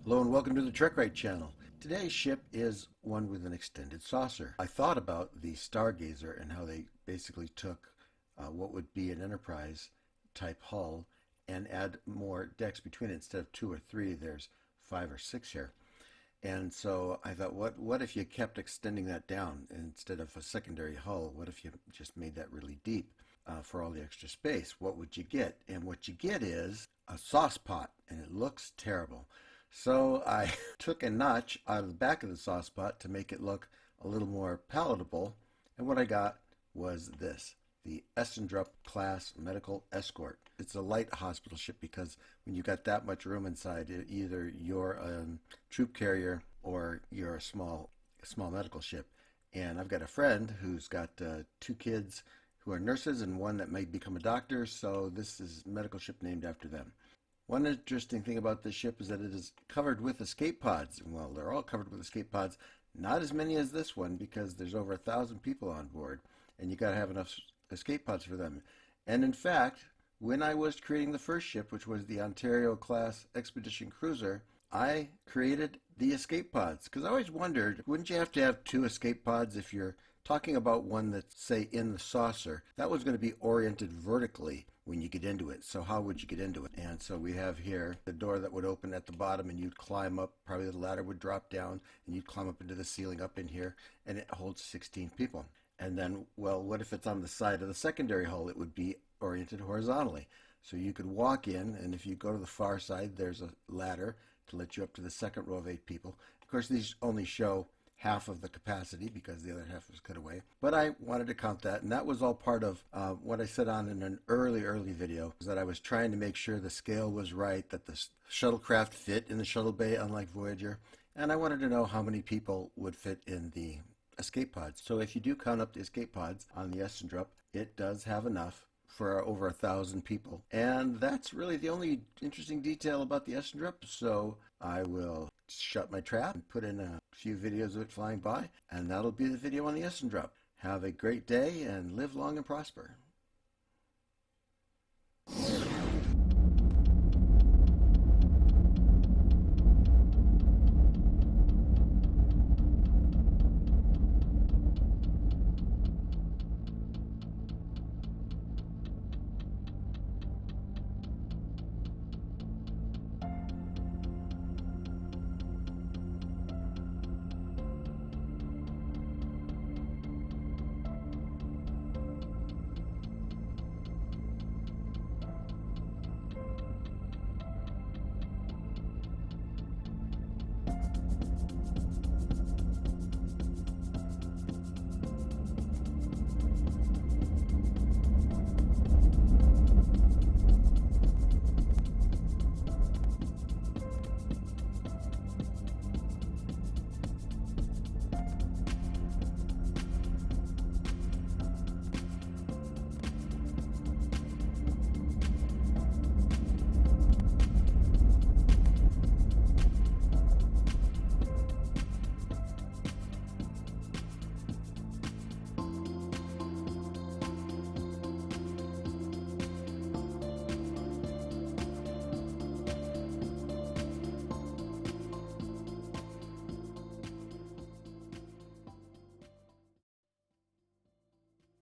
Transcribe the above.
Hello and welcome to the Trek Right channel. Today's ship is one with an extended saucer. I thought about the Stargazer and how they basically took what would be an Enterprise type hull and add more decks between it. Instead of 2 or 3, there's 5 or 6 here. And so I thought, what if you kept extending that down instead of a secondary hull? What if you just made that really deep for all the extra space? What would you get? And what you get is a sauce pot, and it looks terrible. So I took a notch out of the back of the sauce pot to make it look a little more palatable, and what I got was this, the Essendrup class Medical Escort. It's a light hospital ship because when you got that much room inside, either you're a troop carrier or you're a small medical ship. And I've got a friend who's got 2 kids who are nurses and one that might become a doctor, so this is a medical ship named after them. One interesting thing about this ship is that it is covered with escape pods. Well, they're all covered with escape pods. Not as many as this one because there's over 1,000 people on board, and you got to have enough escape pods for them. And in fact, when I was creating the first ship, which was the Ontario class expedition cruiser, I created the escape pods because I always wondered, wouldn't you have to have 2 escape pods if you're talking about one that's, say, in the saucer? That was going to be oriented vertically when you get into it. So how would you get into it? And so we have here the door that would open at the bottom, and you'd climb up. Probably the ladder would drop down, and you'd climb up into the ceiling up in here, and it holds 16 people. And then, well, what if it's on the side of the secondary hull? It would be oriented horizontally. So you could walk in, and if you go to the far side, there's a ladder to let you up to the second row of 8 people. Of course, these only show half of the capacity because the other half was cut away. But I wanted to count that, and that was all part of what I said on in an early video, was that I was trying to make sure the scale was right, that the shuttlecraft fit in the shuttle bay, unlike Voyager, and I wanted to know how many people would fit in the escape pods. So if you do count up the escape pods on the Essendrup, it does have enough for over 1,000 people. And that's really the only interesting detail about the Essendrup, so I will shut my trap and put in a few videos of it flying by, and that'll be the video on the Essendrup. Have a great day and live long and prosper.